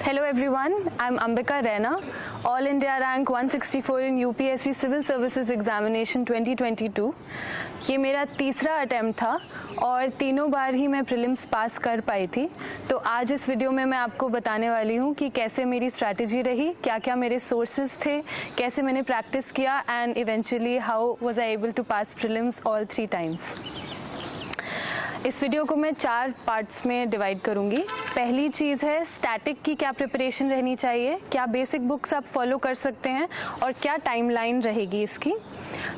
Hello everyone, I'm Ambika Raina, All India Rank 164 in UPSC Civil Services Examination 2022। ये मेरा तीसरा attempt था और तीनों बार ही मैं प्रीलिम्स पास कर पाई थी। तो आज इस वीडियो में मैं आपको बताने वाली हूँ कि कैसे मेरी स्ट्रैटेजी रही, क्या क्या मेरे सोर्सेज थे, कैसे मैंने प्रैक्टिस किया and eventually how was I able to pass prelims all 3 times. इस वीडियो को मैं 4 पार्ट्स में डिवाइड करूंगी। पहली चीज़ है स्टैटिक की क्या प्रिपरेशन रहनी चाहिए, क्या बेसिक बुक्स आप फॉलो कर सकते हैं और क्या टाइमलाइन रहेगी इसकी।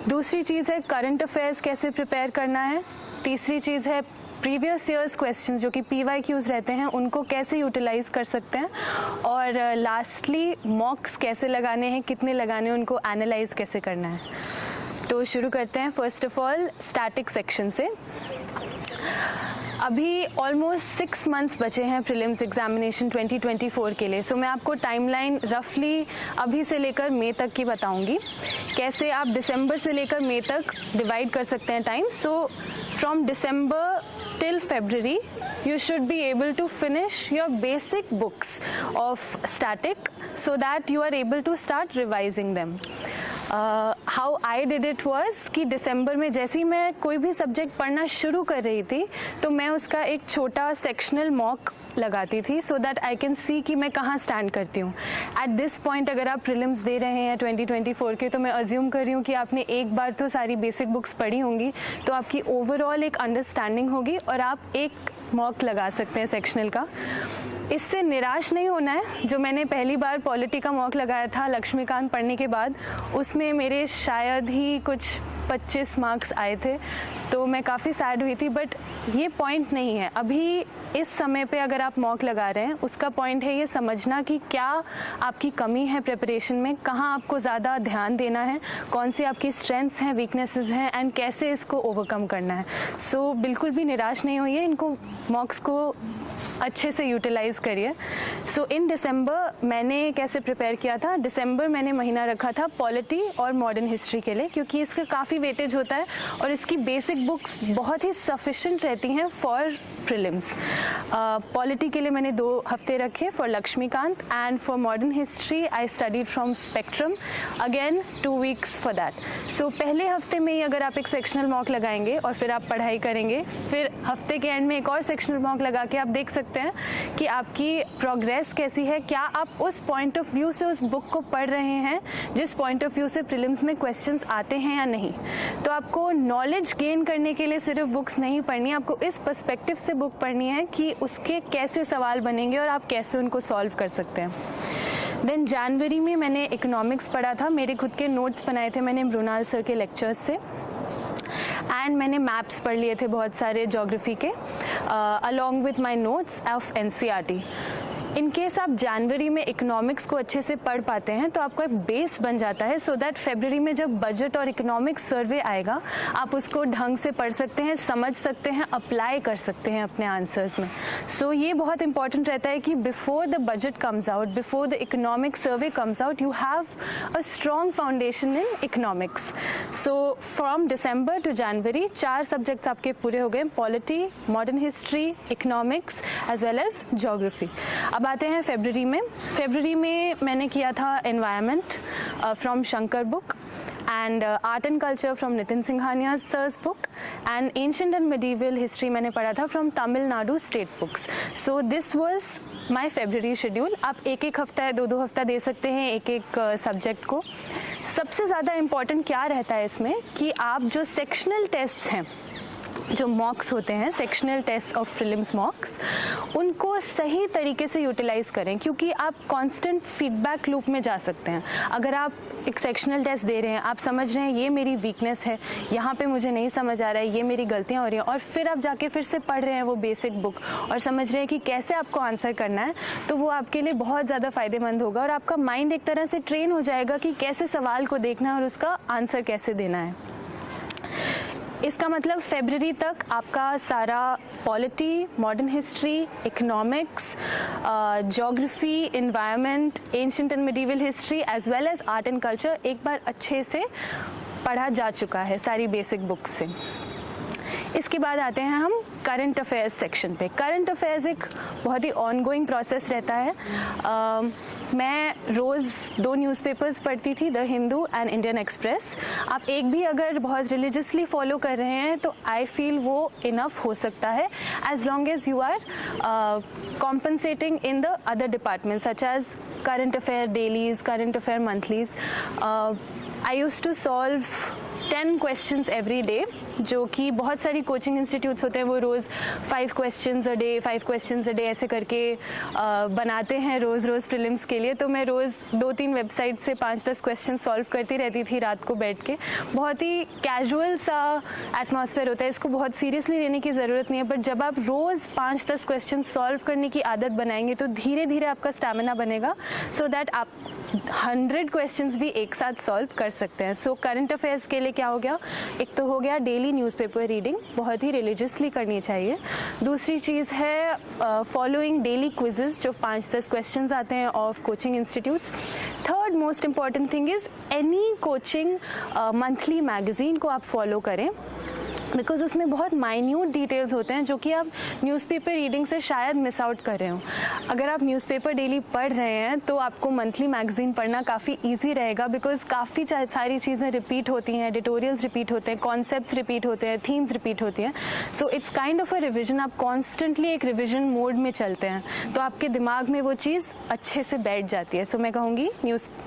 दूसरी चीज़ है करंट अफेयर्स कैसे प्रिपेयर करना है। तीसरी चीज़ है प्रीवियस ईयर्स क्वेश्चंस जो कि PYQs रहते हैं उनको कैसे यूटिलाइज कर सकते हैं। और लास्टली मॉक्स कैसे लगाने हैं, कितने लगाने हैं, उनको एनालाइज कैसे करना है। तो शुरू करते हैं first of all static section से। अभी ऑलमोस्ट 6 मंथ्स बचे हैं प्रीलिम्स एग्जामिनेशन 2024 के लिए। सो मैं आपको टाइमलाइन रफली अभी से लेकर मई तक की बताऊंगी, कैसे आप दिसंबर से लेकर मई तक डिवाइड कर सकते हैं time. So from December till February you should be able to finish your basic books of static so that you are able to start revising them. How I did it was कि दिसंबर में जैसे ही मैं कोई भी subject पढ़ना शुरू कर रही थी तो मैं उसका एक छोटा सेक्शनल मॉक लगाती थी so that I can see कि मैं कहाँ स्टैंड करती हूँ। एट दिस पॉइंट अगर आप प्रीलिम्स दे रहे हैं 2024 के तो मैं अज्यूम कर रही हूँ कि आपने एक बार तो सारी बेसिक बुक्स पढ़ी होंगी, तो आपकी ओवरऑल एक अंडरस्टैंडिंग होगी और आप एक मॉक लगा सकते हैं सेक्शनल का। इससे निराश नहीं होना है। जो मैंने पहली बार पॉलिटी का मॉक लगाया था लक्ष्मीकांत पढ़ने के बाद, उसमें मेरे शायद ही कुछ 25 मार्क्स आए थे, तो मैं काफ़ी सैड हुई थी। बट ये पॉइंट नहीं है। अभी इस समय पे अगर आप मॉक लगा रहे हैं उसका पॉइंट है ये समझना कि क्या आपकी कमी है प्रिपरेशन में, कहाँ आपको ज़्यादा ध्यान देना है, कौन सी आपकी स्ट्रेंथ्स हैं, वीकनेसेस हैं एंड कैसे इसको ओवरकम करना है। सो बिल्कुल भी निराश नहीं होइए, इनको मॉक्स को अच्छे से यूटिलाइज करिए। सो इन दिसंबर मैंने कैसे प्रिपेयर किया था, दिसंबर मैंने महीना रखा था पॉलिटी और मॉडर्न हिस्ट्री के लिए, क्योंकि इसका काफ़ी वेटेज होता है और इसकी बेसिक बुक्स बहुत ही सफिशेंट रहती हैं फॉर प्रीलिम्स। पॉलिटी के लिए मैंने 2 हफ्ते रखे for Laxmikanth and for modern history I studied from Spectrum, again 2 weeks for that. So पहले हफ्ते में ही अगर आप एक सेक्शनल मॉक लगाएंगे और फिर आप पढ़ाई करेंगे, फिर हफ्ते के एंड में एक और सेक्शनल मॉक लगा के आप देख सकते हैं कि आपकी प्रोग्रेस कैसी है, क्या आप उस पॉइंट ऑफ व्यू से उस बुक को पढ़ रहे हैं जिस पॉइंट ऑफ व्यू से प्रीलिम्स में क्वेश्चंस आते हैं या नहीं। तो आपको नॉलेज गेन करने के लिए सिर्फ बुक्स नहीं पढ़नी, आपको इस पर्सपेक्टिव से बुक पढ़नी है कि उसके कैसे सवाल बनेंगे और आप कैसे उनको सॉल्व कर सकते हैं। देन जनवरी में मैंने इकोनॉमिक्स पढ़ा था, मेरे खुद के नोट्स बनाए थे मैंने मृणाल सर के लेक्चर्स से, एंड मैंने मैप्स पढ़ लिए थे बहुत सारे ज्योग्राफी के along with my notes of NCERT। In case आप जनवरी में इकोनॉमिक्स को अच्छे से पढ़ पाते हैं तो आपको एक बेस बन जाता है सो दैट फरवरी में जब बजट और इकोनॉमिक्स सर्वे आएगा आप उसको ढंग से पढ़ सकते हैं, समझ सकते हैं, अप्लाई कर सकते हैं अपने आंसर्स में। सो ये बहुत इंपॉर्टेंट रहता है कि before the budget comes out, before the economic survey comes out, you have a strong foundation in economics. So from December to January 4 subjects आपके पूरे हो गए, polity, modern history, economics as well as geography. अब आते हैं फरवरी में। फरवरी में मैंने किया था environment from Shankar book and art and culture from Nitin Singhania sir's book and ancient and medieval history मैंने पढ़ा था from Tamil Nadu state books. So this was my February schedule. आप एक हफ्ता या 2 हफ्ता दे सकते हैं एक सब्जेक्ट को। सबसे ज़्यादा इम्पॉर्टेंट क्या रहता है इसमें कि आप जो सेक्शनल टेस्ट हैं, जो मॉक्स होते हैं sectional test of prelims mocks, उनको सही तरीके से यूटिलाइज करें, क्योंकि आप कांस्टेंट फीडबैक लूप में जा सकते हैं। अगर आप एक सेक्शनल टेस्ट दे रहे हैं, आप समझ रहे हैं ये मेरी वीकनेस है, यहाँ पे मुझे नहीं समझ आ रहा है, ये मेरी गलतियाँ हो रही हैं, और फिर आप जाके फिर से पढ़ रहे हैं वो बेसिक बुक और समझ रहे हैं कि कैसे आपको आंसर करना है, तो वो आपके लिए बहुत ज़्यादा फायदेमंद होगा और आपका माइंड एक तरह से ट्रेन हो जाएगा कि कैसे सवाल को देखना है और उसका आंसर कैसे देना है। इसका मतलब फरवरी तक आपका सारा polity, modern history, economics, geography, environment, ancient and medieval history as well as art and culture एक बार अच्छे से पढ़ा जा चुका है सारी बेसिक बुक्स से। इसके बाद आते हैं हम करंट अफेयर्स सेक्शन पे। करंट अफेयर्स एक बहुत ही ऑनगोइंग प्रोसेस रहता है। मैं रोज़ 2 न्यूज़पेपर्स पढ़ती थी, the Hindu and Indian express. आप एक भी अगर बहुत रिलीजियसली फॉलो कर रहे हैं तो आई फील वो इनफ हो सकता है, as long as you are compensating in the other department such as current affair dailies, current affair monthlies. I used to solve 10 questions every day, जो कि बहुत सारी कोचिंग इंस्टीट्यूट्स होते हैं वो रोज़ 5 क्वेश्चंस अ डे ऐसे करके बनाते हैं रोज़ प्रीलिम्स के लिए। तो मैं रोज़ 2-3 वेबसाइट से 5-10 क्वेश्चन सॉल्व करती रहती थी रात को बैठ के। बहुत ही कैजुअल सा एटमॉस्फेयर होता है, इसको बहुत सीरियसली लेने की ज़रूरत नहीं है, बट जब आप रोज़ 5-10 क्वेश्चन सॉल्व करने की आदत बनाएंगे तो धीरे धीरे आपका स्टैमिना बनेगा, सो दैट आप 100 क्वेश्चंस भी एक साथ सॉल्व कर सकते हैं। सो करंट अफेयर्स के लिए क्या हो गया, एक तो हो गया डेली न्यूज़पेपर रीडिंग, बहुत ही रिलीजियसली करनी चाहिए। दूसरी चीज़ है फॉलोइंग डेली क्विजेस जो 5-10 क्वेश्चंस आते हैं of coaching institutes. Third most important thing is any coaching monthly magazine को आप फॉलो करें, बिकॉज उसमें बहुत माइन्यूट डिटेल्स होते हैं जो कि आप न्यूज़पेपर रीडिंग से शायद मिस आउट कर रहे हो। अगर आप न्यूज़पेपर डेली पढ़ रहे हैं तो आपको मंथली मैगजीन पढ़ना काफ़ी इजी रहेगा, बिकॉज काफ़ी सारी चीज़ें रिपीट होती हैं, एडिटोरियल्स रिपीट होते हैं, कॉन्सेप्ट्स रिपीट होते हैं, थीम्स रिपीट होती हैं। So it's kind of a revision, आप कॉन्स्टेंटली एक रिविजन मोड में चलते हैं तो आपके दिमाग में वो चीज़ अच्छे से बैठ जाती है। सो मैं कहूँगी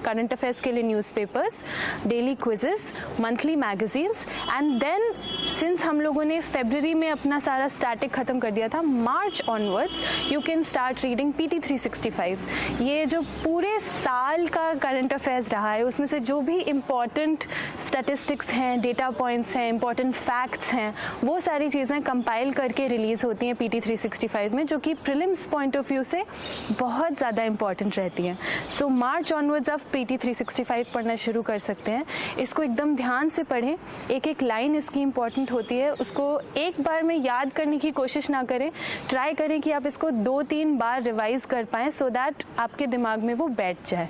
करंट अफेयर्स के लिए newspapers, daily quizzes, monthly magazines, and then since हम लोगों ने फरवरी में अपना सारा स्टैटिक ख़त्म कर दिया था, March onwards you can start reading PT 365। ये जो पूरे साल का करंट अफेयर्स रहा है उसमें से जो भी इम्पॉर्टेंट स्टैटिस्टिक्स हैं, डेटा पॉइंट्स हैं, इम्पॉर्टेंट फैक्ट्स हैं, वो सारी चीज़ें कंपाइल करके रिलीज़ होती हैं PT 365 में, जो कि प्रीलिम्स पॉइंट ऑफ व्यू से बहुत ज़्यादा इंपॉर्टेंट रहती हैं। सो मार्च ऑनवर्ड्स आप PT 365 पढ़ना शुरू कर सकते हैं। इसको एकदम ध्यान से पढ़ें, एक एक लाइन इसकी इंपॉर्टेंट होती है, उसको एक बार में याद करने की कोशिश ना करें, ट्राई करें कि आप इसको 2-3 बार रिवाइज कर पाएँ सो दैट आपके दिमाग में वो बैठ जाए।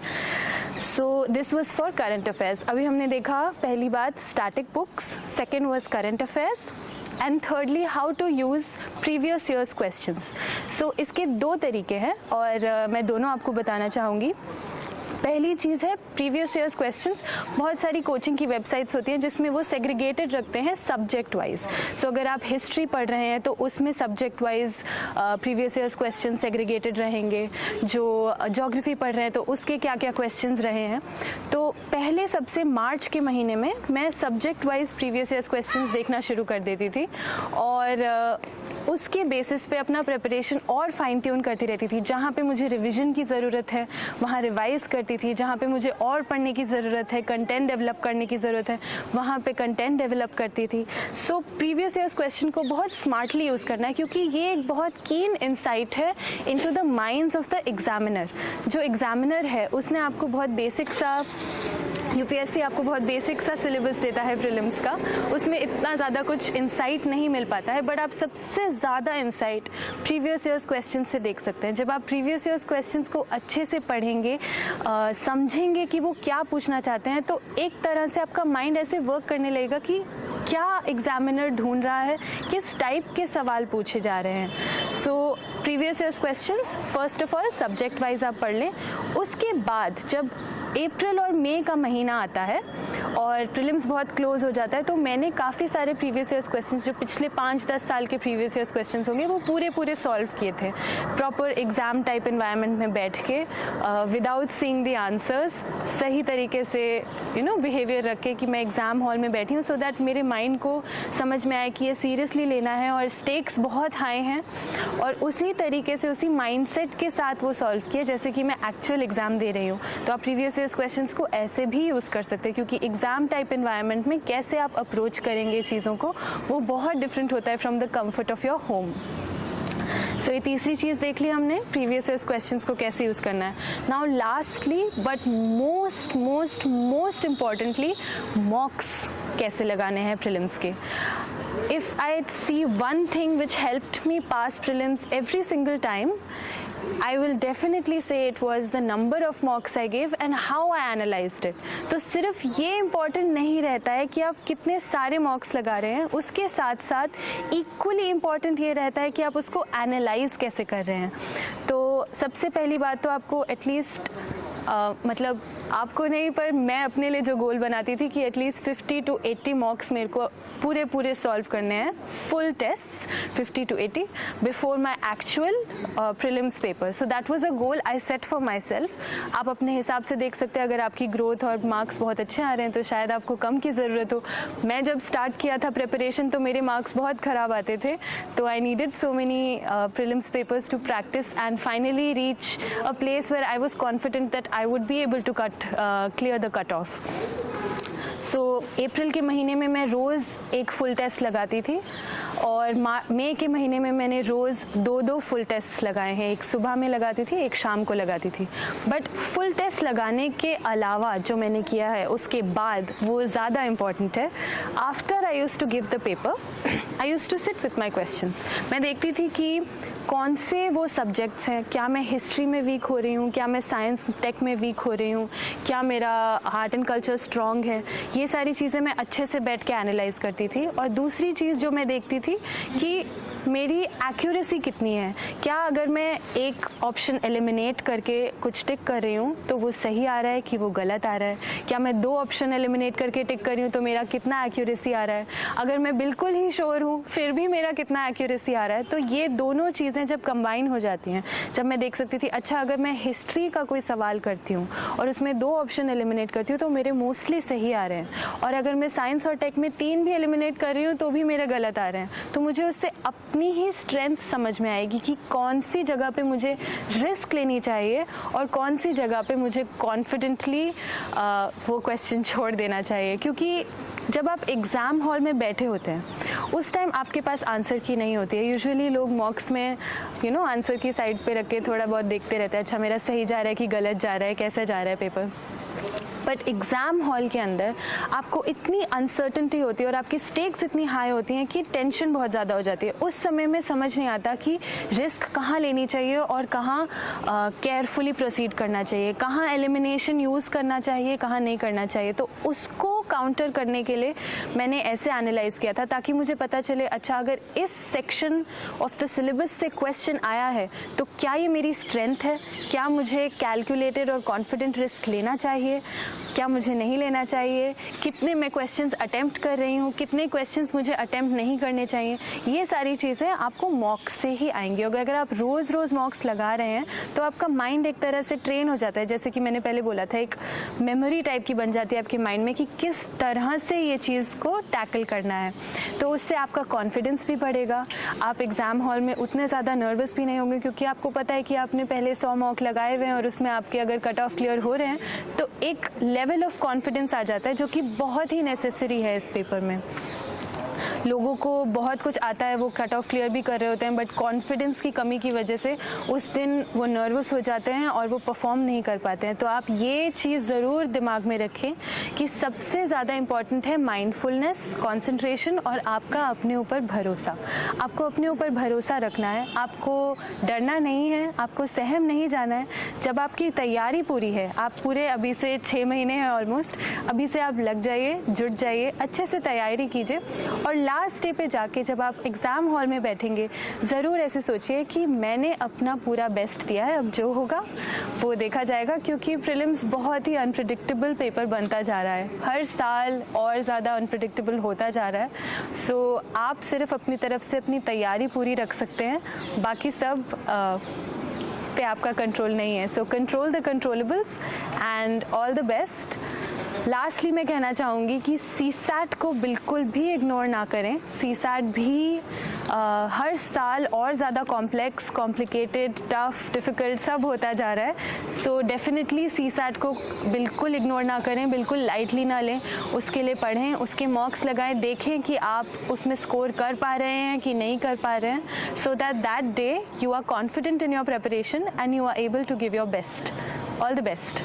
So this was for current affairs. अभी हमने देखा पहली बात static books, second was current affairs, and thirdly how to use previous years questions. So इसके 2 तरीके हैं और मैं दोनों आपको बताना चाहूँगी। पहली चीज़ है प्रीवियस ईयर्स क्वेश्चंस। बहुत सारी कोचिंग की वेबसाइट्स होती हैं जिसमें वो सेग्रीगेटेड रखते हैं सब्जेक्ट वाइज। सो अगर आप हिस्ट्री पढ़ रहे हैं तो उसमें subject wise previous years question segregated रहेंगे, जो ज्योग्राफी पढ़ रहे हैं तो उसके क्या क्या क्वेश्चंस रहे हैं। तो पहले सबसे मार्च के महीने में मैं subject wise previous years questions देखना शुरू कर देती थी और उसके बेसिस पे अपना प्रिपरेशन और फाइन ट्यून करती रहती थी। जहाँ पे मुझे रिवीजन की ज़रूरत है वहाँ रिवाइज करती थी, जहाँ पे मुझे और पढ़ने की ज़रूरत है, कंटेंट डेवलप करने की ज़रूरत है, वहाँ पे कंटेंट डेवलप करती थी। सो प्रीवियस ईयर्स क्वेश्चन को बहुत स्मार्टली यूज़ करना है, क्योंकि ये एक बहुत कीन इंसाइट है into the minds of the examiner. जो एग्जामिनर है उसने आपको बहुत बेसिक सा, यूपीएससी आपको बहुत बेसिक सा सिलेबस देता है प्रीलिम्स का, उसमें इतना ज़्यादा कुछ इंसाइट नहीं मिल पाता है, बट आप सबसे ज़्यादा इंसाइट प्रीवियस ईयर्स क्वेश्चन से देख सकते हैं। जब आप प्रीवियस ईयर्स क्वेश्चंस को अच्छे से पढ़ेंगे, समझेंगे कि वो क्या पूछना चाहते हैं, तो एक तरह से आपका माइंड ऐसे वर्क करने लगेगा कि क्या एग्जामिनर ढूंढ रहा है, किस टाइप के सवाल पूछे जा रहे हैं। So previous years questions first of all subject wise आप पढ़ लें। उसके बाद जब अप्रैल और मई का महीना आता है और प्रीलिम्स बहुत क्लोज हो जाता है, तो मैंने काफ़ी सारे प्रीवियस ईयर्स क्वेश्चंस जो पिछले 5-10 साल के प्रीवियस ईयर्स क्वेश्चंस होंगे वो पूरे सॉल्व किए थे, प्रॉपर एग्ज़ाम टाइप इन्वायरमेंट में बैठ के, विदाउट सीइंग द आंसर्स, सही तरीके से बिहेवियर रख के कि मैं एग्ज़ाम हॉल में बैठी हूँ, सो दैट मेरे माइंड को समझ में आए कि ये सीरियसली लेना है और स्टेक्स बहुत हाई हैं, और उसी तरीके से उसी माइंडसेट के साथ वो सॉल्व किए जैसे कि मैं एक्चुअल एग्ज़ाम दे रही हूँ। तो आप प्रीवियस ईयर्स क्वेश्चंस को ऐसे भी यूज़ कर सकते हैं, क्योंकि एग्ज़ाम टाइप इन्वायरमेंट में कैसे आप अप्रोच करेंगे चीज़ों को वो बहुत डिफरेंट होता है from the comfort of your home. So ये तीसरी चीज़ देख ली हमने, प्रीवियस ईयर्स क्वेश्चंस को कैसे यूज़ करना है। Now lastly but most importantly, मॉक्स कैसे लगाने हैं प्रीलिम्स के। If I see one thing which helped me pass prelims every single time, I will definitely say it was the number of mocks I gave and how I analyzed it. तो सिर्फ ये important नहीं रहता है कि आप कितने सारे मॉक्स लगा रहे हैं, उसके साथ साथ इक्वली इम्पॉर्टेंट ये रहता है कि आप उसको एनालाइज कैसे कर रहे हैं. तो सबसे पहली बात तो आपको एटलीस्ट मतलब आपको नहीं पर मैं अपने लिए जो गोल बनाती थी कि एटलीस्ट 50 to 80 मॉक्स मेरे को पूरे सॉल्व करने हैं, full test 50 to 80 before my actual prelims paper. So that was a goal I set for myself. आप अपने हिसाब से देख सकते हैं, अगर आपकी ग्रोथ और मार्क्स बहुत अच्छे आ रहे हैं तो शायद आपको कम की ज़रूरत हो. मैं जब स्टार्ट किया था प्रिपरेशन तो मेरे मार्क्स बहुत ख़राब आते थे, तो I needed so many prelims papers to practice and finally reach a place where I was confident that I would be able to clear the cutoff. सो अप्रैल के महीने में मैं रोज़ एक फुल टेस्ट लगाती थी और मई के महीने में मैंने रोज़ 2 फुल टेस्ट लगाए हैं. एक सुबह में लगाती थी, एक शाम को लगाती थी. बट फुल टेस्ट लगाने के अलावा जो मैंने किया है उसके बाद वो ज़्यादा इम्पॉर्टेंट है. After I use to give the paper I use to sit with my questions. मैं देखती थी कि कौन से वो सब्जेक्ट्स हैं, क्या मैं हिस्ट्री में वीक हो रही हूँ, क्या मैं साइंस टेक में वीक हो रही हूँ, क्या मेरा आर्ट एंड कल्चर स्ट्रॉन्ग है. ये सारी चीज़ें मैं अच्छे से बैठ के एनालाइज करती थी. और दूसरी चीज़ जो मैं देखती थी कि मेरी एक्यूरेसी कितनी है, क्या अगर मैं एक ऑप्शन एलिमिनेट करके कुछ टिक कर रही हूँ तो वो सही आ रहा है कि वो गलत आ रहा है, क्या मैं 2 ऑप्शन एलिमिनेट करके टिक कर रही हूँ तो मेरा कितना एक्यूरेसी आ रहा है, अगर मैं बिल्कुल ही श्योर हूँ फिर भी मेरा कितना एक्यूरेसी आ रहा है. तो ये दोनों चीज़ें जब कंबाइन हो जाती हैं, जब मैं देख सकती थी अच्छा अगर मैं हिस्ट्री का कोई सवाल करती हूँ और उसमें 2 ऑप्शन एलिमिनेट करती हूँ तो मेरे मोस्टली सही आ रहे हैं, और अगर मैं साइंस और टेक में 3 भी एलिमिनेट कर रही हूँ तो भी मेरे गलत आ रहे हैं, तो मुझे उससे अपनी ही स्ट्रेंथ समझ में आएगी कि कौन सी जगह पे मुझे रिस्क लेनी चाहिए और कौन सी जगह पे मुझे कॉन्फिडेंटली वो क्वेश्चन छोड़ देना चाहिए. क्योंकि जब आप एग्ज़ाम हॉल में बैठे होते हैं उस टाइम आपके पास आंसर की नहीं होती है. यूजुअली लोग मॉक्स में आंसर की साइड पे रख के थोड़ा बहुत देखते रहते हैं, अच्छा मेरा सही जा रहा है कि गलत जा रहा है, कैसा जा रहा है पेपर. बट एग्ज़ाम हॉल के अंदर आपको इतनी अनसर्टेनिटी होती है और आपकी स्टेक्स इतनी हाई होती हैं कि टेंशन बहुत ज़्यादा हो जाती है. उस समय में समझ नहीं आता कि रिस्क कहाँ लेनी चाहिए और कहाँ केयरफुली प्रोसीड करना चाहिए, कहाँ एलिमिनेशन यूज़ करना चाहिए, कहाँ नहीं करना चाहिए. तो उसको काउंटर करने के लिए मैंने ऐसे एनालाइज किया था ताकि मुझे पता चले अच्छा अगर इस सेक्शन ऑफ द सिलेबस से क्वेश्चन आया है तो क्या ये मेरी स्ट्रेंथ है, क्या मुझे कैलकुलेटेड और कॉन्फिडेंट रिस्क लेना चाहिए, क्या मुझे नहीं लेना चाहिए, कितने मैं क्वेश्चंस अटेम्प्ट कर रही हूँ, कितने क्वेश्चंस मुझे अटेम्प्ट नहीं करने चाहिए. ये सारी चीज़ें आपको मॉक्स से ही आएंगी. अगर आप रोज़ मॉक्स लगा रहे हैं तो आपका माइंड एक तरह से ट्रेन हो जाता है, जैसे कि मैंने पहले बोला था एक मेमोरी टाइप की बन जाती है आपके माइंड में कि किस तरह से ये चीज़ को टैकल करना है. तो उससे आपका कॉन्फिडेंस भी बढ़ेगा, आप एग्ज़ाम हॉल में उतने ज़्यादा नर्वस भी नहीं होंगे क्योंकि आपको पता है कि आपने पहले 100 मॉक लगाए हुए हैं और उसमें आपके अगर कट ऑफ क्लियर हो रहे हैं तो एक लेवल ऑफ कॉन्फिडेंस आ जाता है जो कि बहुत ही नेसेसरी है इस पेपर में. लोगों को बहुत कुछ आता है, वो कट ऑफ क्लियर भी कर रहे होते हैं, बट कॉन्फिडेंस की कमी की वजह से उस दिन वो नर्वस हो जाते हैं और वो परफॉर्म नहीं कर पाते हैं. तो आप ये चीज़ ज़रूर दिमाग में रखें कि सबसे ज़्यादा इम्पॉर्टेंट है माइंडफुलनेस, कंसंट्रेशन और आपका अपने ऊपर भरोसा. आपको अपने ऊपर भरोसा रखना है, आपको डरना नहीं है, आपको सहम नहीं जाना है. जब आपकी तैयारी पूरी है, आप पूरे अभी से 6 महीने हैं ऑलमोस्ट, अभी से आप लग जाइए, जुट जाइए, अच्छे से तैयारी कीजिए और लास्ट डे पे जाके जब आप एग्ज़ाम हॉल में बैठेंगे ज़रूर ऐसे सोचिए कि मैंने अपना पूरा बेस्ट दिया है, अब जो होगा वो देखा जाएगा. क्योंकि प्रीलिम्स बहुत ही अनप्रिडिक्टेबल पेपर बनता जा रहा है, हर साल और ज़्यादा अनप्रिडिक्टेबल होता जा रहा है. सो आप सिर्फ अपनी तरफ से अपनी तैयारी पूरी रख सकते हैं, बाकी सब पे आपका कंट्रोल नहीं है. So control the controllables and all the best. Lastly मैं कहना चाहूँगी कि सीसैट को बिल्कुल भी इग्नोर ना करें. सीसैट भी हर साल और ज़्यादा कॉम्प्लिकेटेड, टफ, डिफ़िकल्ट सब होता जा रहा है. सो डेफिनेटली सीसैट को बिल्कुल इग्नोर ना करें, बिल्कुल लाइटली ना लें. उसके लिए पढ़ें, उसके मॉक्स लगाएं, देखें कि आप उसमें स्कोर कर पा रहे हैं कि नहीं कर पा रहे हैं, so that day you are confident in your preparation and you are able to give your best. All the best.